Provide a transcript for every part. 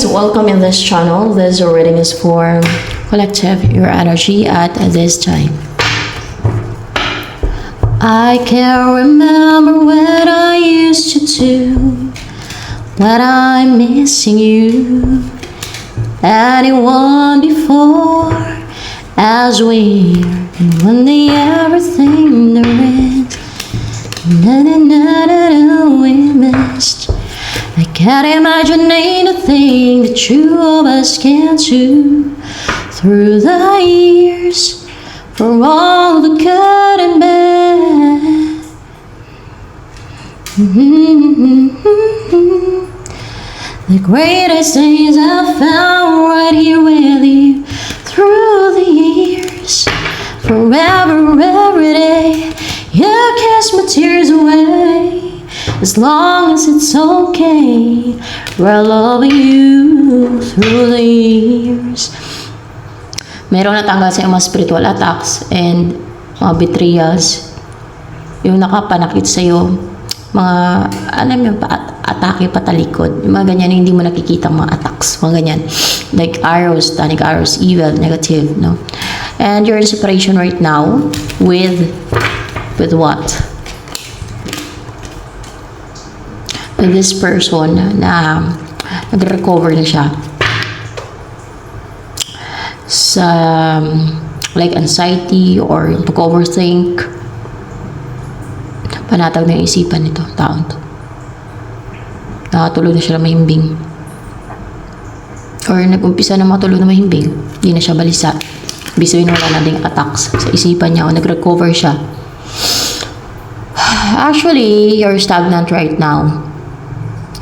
guys, welcome in this channel. This reading is for collective, your energy at this time. I can't remember what I used to do, but I'm missing you. Anyone before, as weird, and when the everything there is, we missed. I can't imagine anything the two of us can do through the years, for all the good and bad. The greatest days I found right here with you through the years, forever, every day. You kiss my tears away. As long as it's okay, I'll love you through the years. Merong natanggal sa mga spiritual attacks and mga betrayals. Yung nakapanakit sa'yo, mga, alam mo, atake patalikod. Yung mga ganyan, hindi mo nakikita mga attacks. Mga ganyan. Like arrows, tanic arrows, evil, negative, no? And you're in separation right now with what? With this person na nag-recover na siya sa like anxiety or yung pag-overthink. Panatag na yung isipan nito, taon to. Nakatulog na siya na mahimbing. Or nag-umpisa na matulog na mahimbing. Hindi na siya balisa. Ibig sabihin wala na ding attacks sa isipan niya o nag-recover siya. Actually, you're stagnant right now.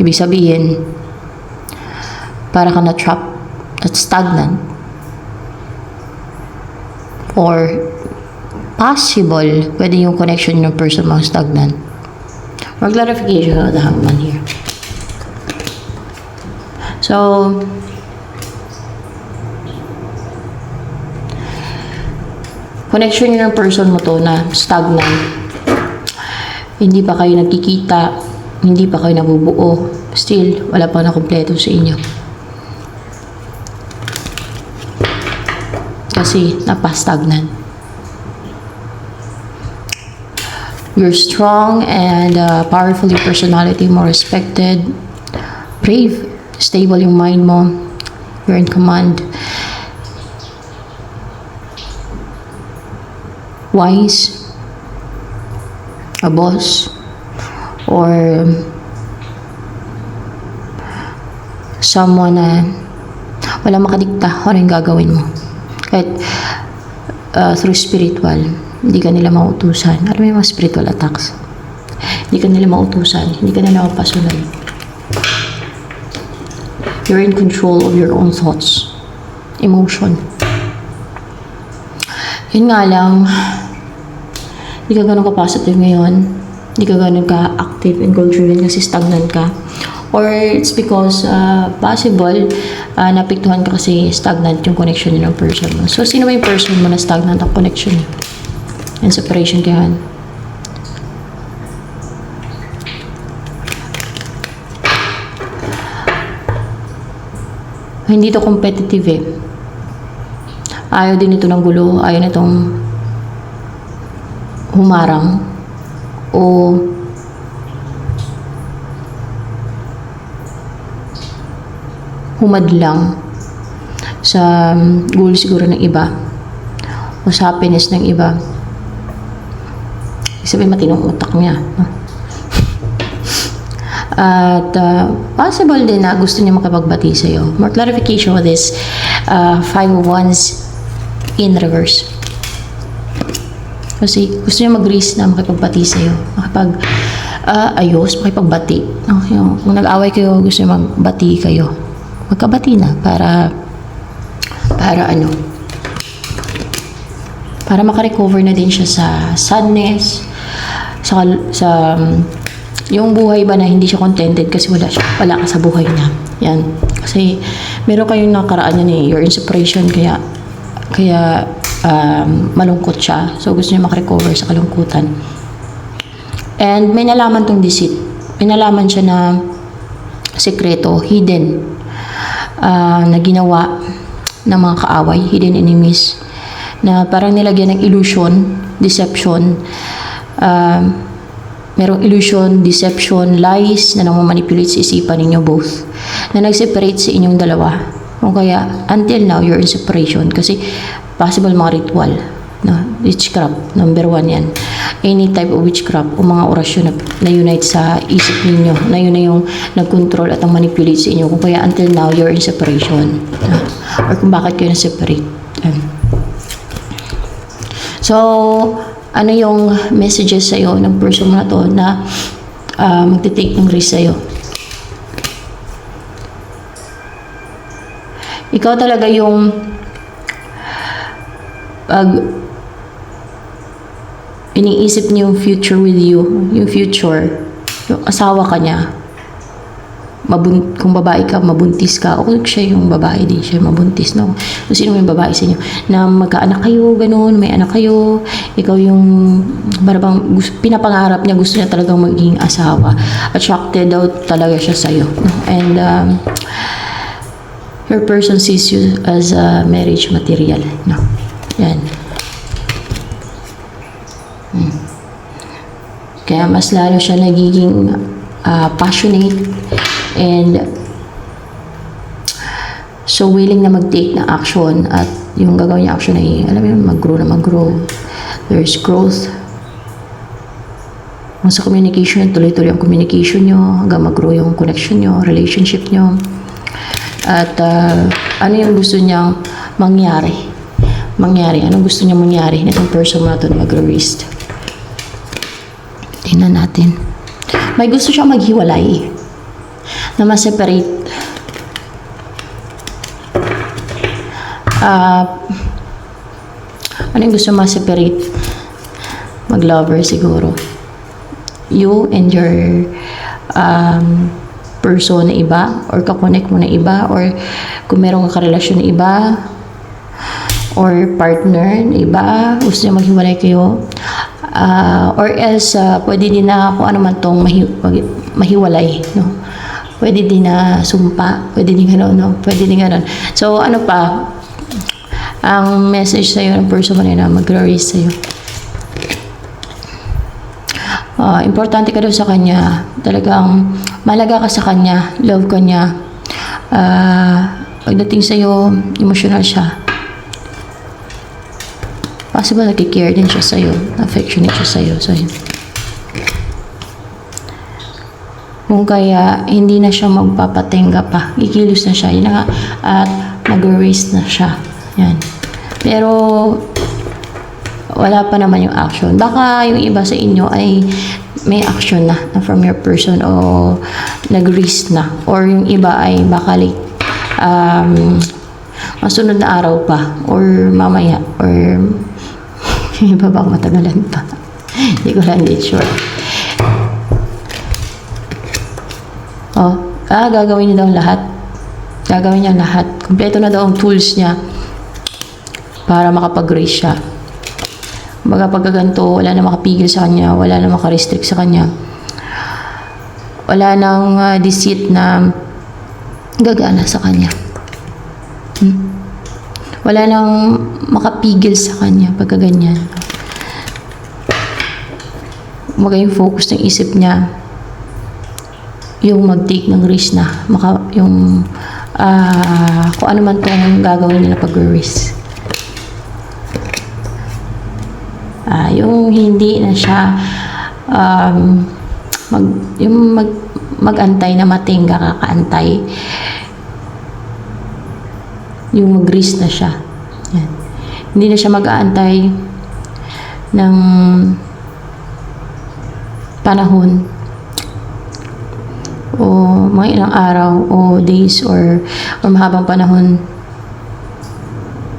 Ibig sabihin, para ka na-trap at stagnant. Or, possible, pwede yung connection ng person mo stagnant. More clarification of the hangman here. So, connection ng person mo to na stagnant. Hindi pa kayo nagkikita, hindi pa kayo nabubuo, still, wala pa na kompleto sa inyo. Kasi, napastagnant. You're strong and powerful your personality, more respected, brave, stable yung mind mo, you're in command, wise, a boss, or someone na wala makadikta ano yung gagawin mo. Kahit through spiritual, hindi ka nila mautusan. Alam mo yung mga spiritual attacks? Hindi ka nila mautusan, hindi ka nila mapasunod. You're in control of your own thoughts, emotion. Yun nga lang, hindi ka ganun ka-positive ngayon. Hindi ka ganun ka-active and goal-driven kasi stagnant ka. Or it's because possible napiktuhan ka kasi stagnant yung connection niyo ng person mo. So, sino ba yung person mo na stagnant ang connection niyo? And separation kayo. Hindi to competitive eh. Ayaw din ito ng gulo. Ayaw nitong humarang o humadlang sa goal siguro ng iba o sa happiness ng iba. Sabihin matinong utak niya, no? At possible din na gusto niya makapagbati sa'yo. More clarification with this 5 of Wands in reverse. Kasi gusto niya mag-raise na makipagbati sa'yo. Ayos, makipagbati. No? Yung, kung nag-away kayo, gusto niya magbati kayo. Magkabati na para ano? Para makarecover na din siya sa sadness, sa yung buhay ba na hindi siya contented kasi wala ka sa buhay niya. Yan. Kasi meron kayong nakaraan yan eh. You're in separation kaya malungkot siya. So, gusto niya makarecover sa kalungkutan. And may nalaman tong deceit. May nalaman siya na sekreto, hidden. na ginawa ng mga kaaway, hidden enemies, na parang nilagyan ng illusion, deception, merong illusion, deception, lies na namamanipulate sa isipan ninyo both, na nag-separate sa inyong dalawa. O kaya, until now, you're in separation kasi possible mga ritual, no? Witchcraft, number 1 yan. Any type of witchcraft o mga orasyon na unite sa isip ninyo, na yun na yung nag-control at ang manipulate sa inyo. Kung kaya until now, you're in separation. Or kung bakit kayo na-separate. So, ano yung messages sa'yo ng person mo na to na magte-take ng risk sa'yo? Ikaw talaga yung pag iniisip niyo yung future with you, yung future, yung asawa ka niya, kung babae ka, mabuntis ka, o kung siya yung babae, di siya mabuntis, no? Kung sino yung babae sa inyo, na magkaanak kayo, ganun, may anak kayo, ikaw yung, parang pinapangarap niya, gusto niya talagang maging asawa. Attracted daw talaga siya sa'yo, no? And, your person sees you as a marriage material, no? Yan. Kaya mas lalo siya nagiging passionate and so willing na mag-take na action, at yung gagawin niya action ay, alam mo yun, mag-grow. There's growth. Kung sa communication, tuloy-tuloy ang communication nyo hanggang mag-grow yung connection nyo, relationship nyo. At ano yung gusto niyang mangyari? Anong gusto niyang mangyari na itong person mo na ito na mag-release? Tingnan natin. May gusto siyang maghiwalay, na ma-separate. Ano yung gusto ma-separate? Mag-lover siguro. You and your person na iba, or kakonek mo na iba, or kung meron kang karelasyon na iba, or partner na iba, gusto niya maghiwalay kayo. Or else, pwede din na kung ano man tong mahiwalay, no? Pwede din na sumpa, pwede din gano'n, no? Pwede din gano'n. So, ano pa, ang message sa'yo ng person mo na mag-release sa'yo. Importante ka daw sa kanya, talagang malaga ka sa kanya, love ka niya. Pagdating sa'yo, emotional siya. Possible nag-care din siya sa'yo, affectionate siya sa'yo. So, kung kaya, hindi na siya magpapatenga pa. Ikilos na siya. Yun na nga. At mag-erase na siya. Yan. Pero, wala pa naman yung action. Baka yung iba sa inyo ay may action na from your person o nag-erase na. Or yung iba ay baka like, masunod na araw pa. Or mamaya. Or yung iba baka matagalan pa. Hindi ko lang sure. Gagawin niya daw lahat. Gagawin niya lahat. Kompleto na daw ang tools niya para makapag-raise siya. Baga pagkaganto, wala na makapigil sa kanya, wala na makarestrict sa kanya. Wala nang deceit na gagana sa kanya. Wala nang makapigil sa kanya pagkaganyan. Maging focus ng isip niya yung mag-take ng risk na yung kung ano man itong gagawin niya na pag-risk. Yung hindi na siya mag-antay na matingga kakaantay, yung mag-risk na siya. Yan. Hindi na siya mag-aantay ng panahon o mga ilang araw o days or mahabang panahon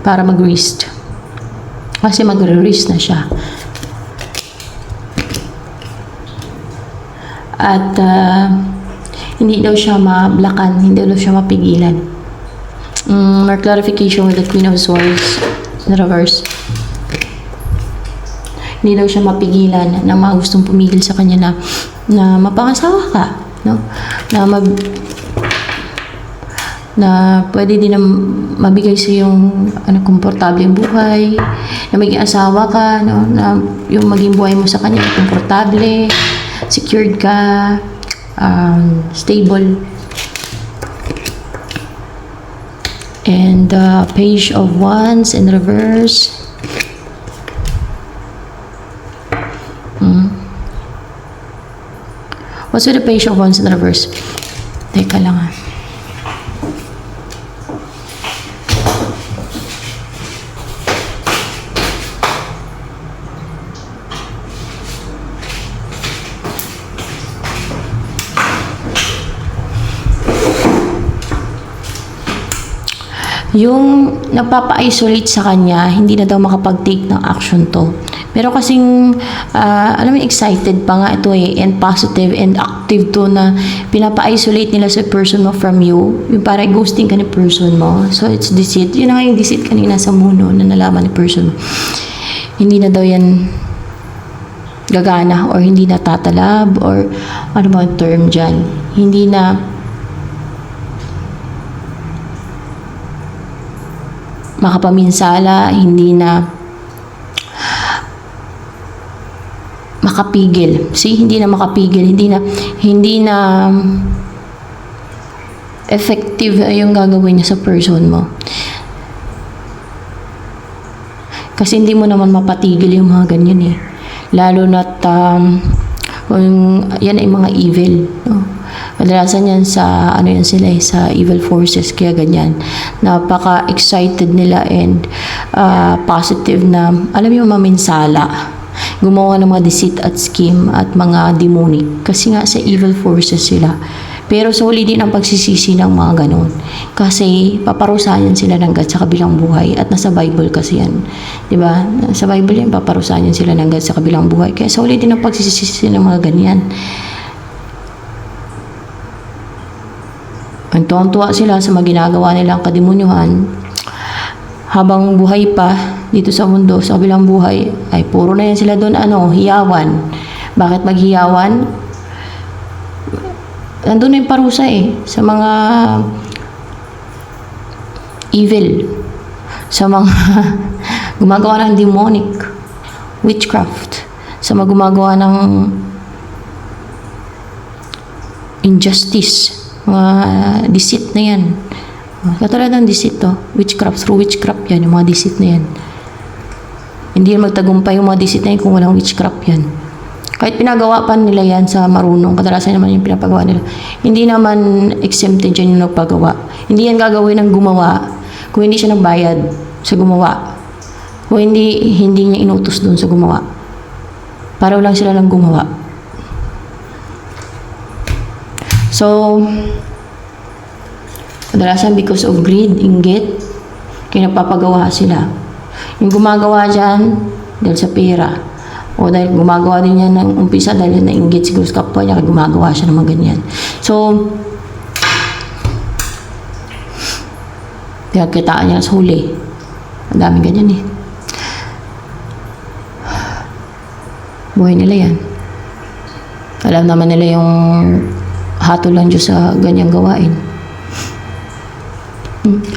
para mag-risk. Kasi mag-risk na siya. At hindi daw siya mablakan, hindi daw siya mapigilan. More clarification with the Queen of Swords in reverse. Hindi daw siya mapigilan ng mga gustong pumigil sa kanya na mapangasawa ka, no? Na na pwede din na mabigay sa yung komportableng buhay, na maging asawa ka, no? Na yung maging buhay mo sa kanya komportable, secured ka, stable. And Page of Wands in reverse. What's with the Page of Wands in reverse? Teka lang ah. Yung nagpapa-isolate sa kanya, hindi na daw makapag-take ng action to. Pero kasing, alam mo, excited pa nga ito eh, and positive and active to na pinapa-isolate nila sa person mo from you. Yung parang ghosting ka ni person mo. So, it's deceit. Yun na nga yung deceit kanina sa muno na nalaman ni person mo. Hindi na daw yan gagana or hindi na tatalab or ano ba yung term dyan. Hindi na makapaminsala, hindi na makapigil. See, hindi na makapigil, hindi na effective yung gagawin niya sa person mo. Kasi hindi mo naman mapatigil yung mga ganyan eh. Lalo na't yan ay mga evil, no? Kadalasan yan sa yan sila sa evil forces, kaya ganyan. Napaka-excited nila and positive na alam mo maminsala. Gumawa ng mga deceit at scheme at mga demonic kasi nga sa evil forces sila. Pero sa huli din ang pagsisisi ng mga ganun. Kasi paparusahan sila ng God sa kabilang buhay at nasa Bible kasi yan. 'Di ba? Sa Bible yan paparusahan sila ng God sa kabilang buhay. Kaya sa huli din ang pagsisisi ng mga ganyan. Ang tuwang-tuwa sila sa mga ginagawa nilang kademonyuhan. Habang buhay pa dito sa mundo, sa kabilang buhay, ay puro na yan sila doon, hiyawan. Bakit maghiyawan? Nandun na yung parusa sa mga evil, sa mga gumagawa ng demonic, witchcraft, sa mga gumagawa ng injustice, mga deceit na yan. Katulad ng deceit to, witchcraft, through witchcraft yan, yung mga deceit na yan. Hindi yan magtagumpay yung mga deceit na yan kung walang witchcraft yan. Kahit pinagawa pa nila yan sa marunong, kadalasan naman yung pinapagawa nila, hindi naman exempted yan yung nagpagawa. Hindi yan gagawin ng gumawa kung hindi siya nagbayad sa gumawa. Kung hindi niya inutos doon sa gumawa. Paraw lang sila ng gumawa. So, kadalasan because of greed, inggit, kaya napapagawa sila. Yung gumagawa dyan, dahil sa pera, o dahil gumagawa din niya ng umpisa dahil nainggit siguro sa kapwa niya, kaya gumagawa siya ng mga ganyan. So, pinagkitaan niya sa huli. Ang daming ganyan eh. Buhay nila yan. Alam naman nila yung hatol lang Diyos sa ganyang gawain.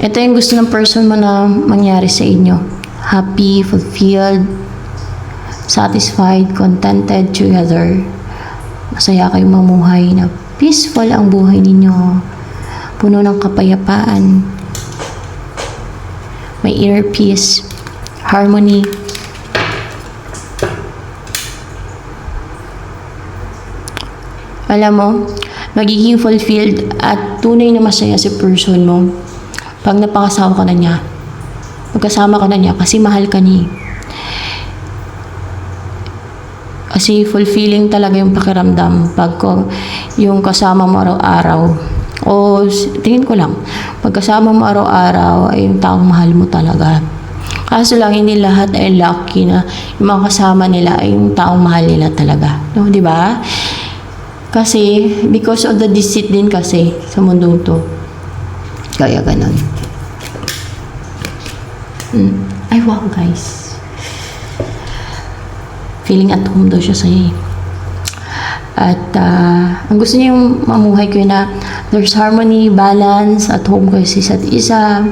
Ito yung gusto ng person mo na mangyari sa inyo. Happy, fulfilled, satisfied, contented together. Masaya kayong mamuhay na peaceful ang buhay ninyo. Puno ng kapayapaan. May inner peace, harmony. Alam mo, magiging fulfilled at tunay na masaya si person mo pag napakasawa ka na niya. Magkasama ka na niya kasi mahal ka niya. Kasi fulfilling talaga yung pakiramdam pag yung kasama mo araw-araw. O tingin ko lang, pag kasama mo araw-araw ay yung taong mahal mo talaga. Kaso lang hindi lahat ay lucky na yung mga kasama nila ay yung taong mahal nila talaga. No, di ba? Kasi, because of the deceit din kasi sa mundong to. Kaya ganun. Ay, wow, guys. Feeling at home daw siya sa'yo. At, ang gusto niya yung mamuhay ko na There's harmony, balance, at home kayo sa isa't isa.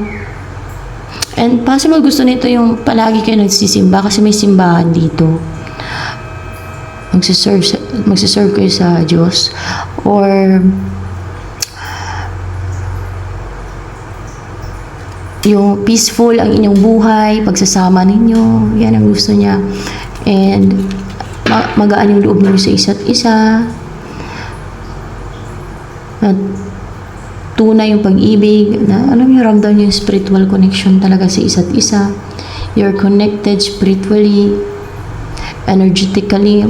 And possible gusto nito yung palagi kayo nagsisimba kasi may simbahan dito. Magsiserve kayo sa Diyos. Or yung peaceful ang inyong buhay, pagsasama ninyo, yan ang gusto niya. And magaan yung loob ninyo sa isa't isa. At tunay yung pag-ibig, na alam niyo, ramdam niyo yung spiritual connection talaga sa isa't isa. You're connected spiritually, energetically,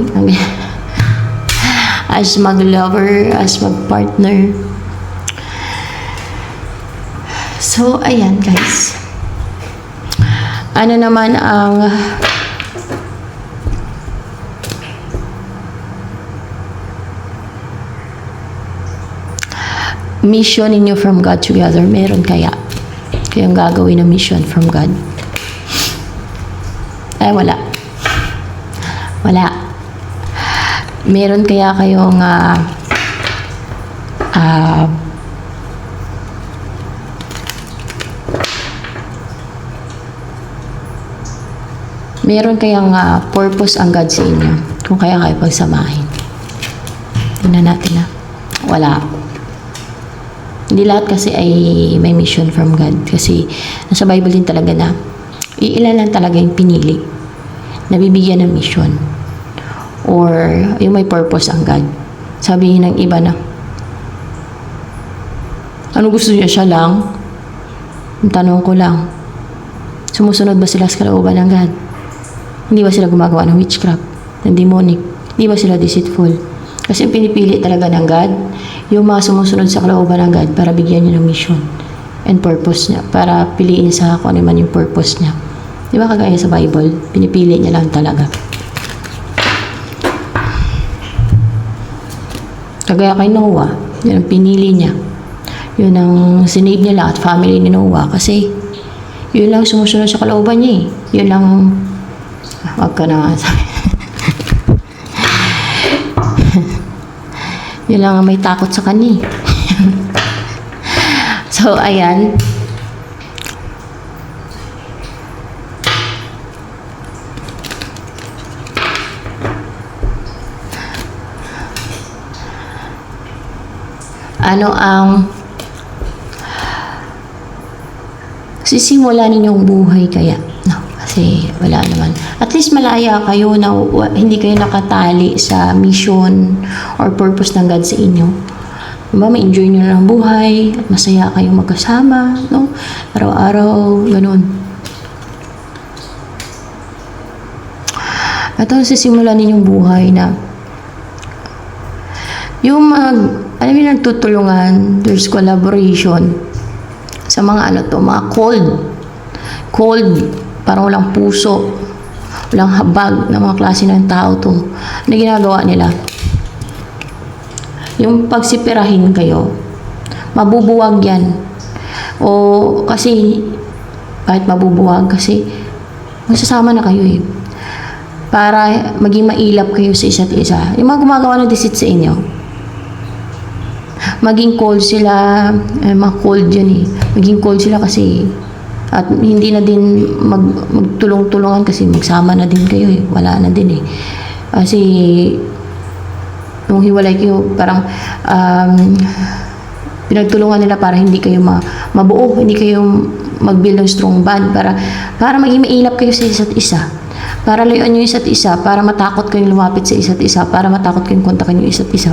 as mag-lover, as mag-partner. So, ayan guys. Ano naman ang mission ninyo from God together? Meron kaya? Kayong gagawin na mission from God? Ay, wala. Wala. Meron kaya kayong meron kayang purpose ang God sa inyo kung kaya kayo pagsamahin? Tingnan natin na. Wala. Hindi lahat kasi ay may mission from God. Kasi nasa Bible din talaga na iilan lang talaga yung pinili na bibigyan ng mission. Or yung may purpose ang God. Sabihin ng iba na, ano gusto niya? Siya lang? Ang tanong ko lang, sumusunod ba sila sa kalooban ng God? Hindi ba sila gumagawa ng witchcraft, ng demonic? Hindi ba sila deceitful? Kasi pinipili talaga ng God yung mga sumusunod sa kalooban ng God para bigyan niya ng mission and purpose niya. Para piliin niya sa kung ano man yung purpose niya. Di ba kagaya sa Bible? Pinipili niya lang talaga. Kagaya kay Noah, yun ang pinili niya. Yun ang sinave niya lang at family ni Noah. Kasi yun lang sumusunod sa kalooban niya eh. Yun lang, wag ka na nga sabi. Yun lang ang may takot sa kanya. So, ayan. Ano ang sisimula ninyong buhay kaya? No, kasi wala naman. At least malaya kayo na hindi kayo nakatali sa mission or purpose ng God sa inyo. Diba, ma-enjoy nyo na ang buhay, at masaya kayong magkasama, no? Araw-araw, ganun. At ang sisimulan ninyong buhay na yung alam niyo, nagtutulungan, there's collaboration sa mga ano to, mga cold, parang walang puso, walang habag na mga klase ng tao to. Ano ginagawa nila? Yung pagsipirahin kayo, mabubuwag yan. O kasi, kahit mabubuwag, kasi magsasama na kayo eh. Para maging mailap kayo sa isa't isa. Yung mga gumagawa ng deceit sa inyo, maging cold sila, mga cold yan eh. Maging cold sila kasi, at hindi na din magtulong-tulungan kasi magsama na din kayo eh. Wala na din eh. Kasi, nung hiwalay kayo, parang pinagtulungan nila para hindi kayo mabuo, hindi kayo mag-build ng strong bond, para maging mailap kayo sa isa't isa. Para layuan nyo isa't isa, para matakot kayong lumapit sa isa't isa, para matakot kayong kontakin yung isa't isa.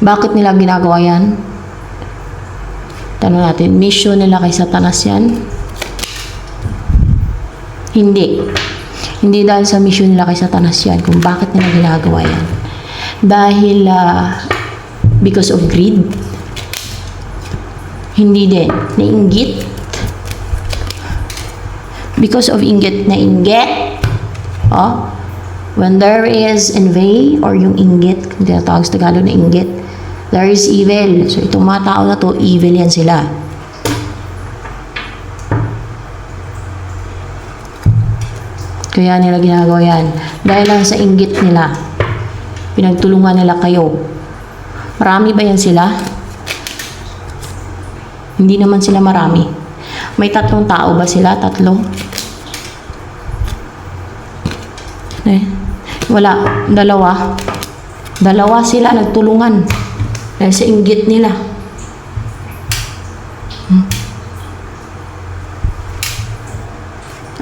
Bakit nila ginagawa yan? Tanong natin, mission nila kay Satanas yan? Hindi. Hindi dahil sa mission nila kay Satanas yan kung bakit nila ginagawa yan. Dahil because of greed? Hindi din. Nainggit? Because of inggit na inggit? Oh? When there is envy or yung inggit, kung tinatawag sa Tagalog na inggit, there is evil. So, itong mga tao na to, evil yan sila. Kaya nila ginagawa yan. Dahil lang sa inggit nila. Pinagtulungan nila kayo. Marami ba yan sila? Hindi naman sila marami. May 3 tao ba sila? 3? Wala. 2. 2 sila nagtulungan. Dahil sa inggit nila.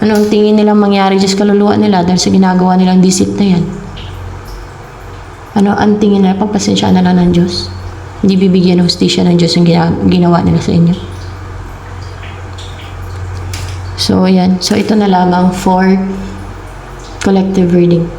Ano ang tingin nilang mangyari sa kaluluwa nila dahil sa ginagawa nilang deceit na yan? Ano ang tingin nila? Pagpasensya na lang ng Diyos. Hindi bibigyan ng hustisya ng Diyos yung ginawa nila sa inyo. So, ayan. So, ito na lamang for collective reading.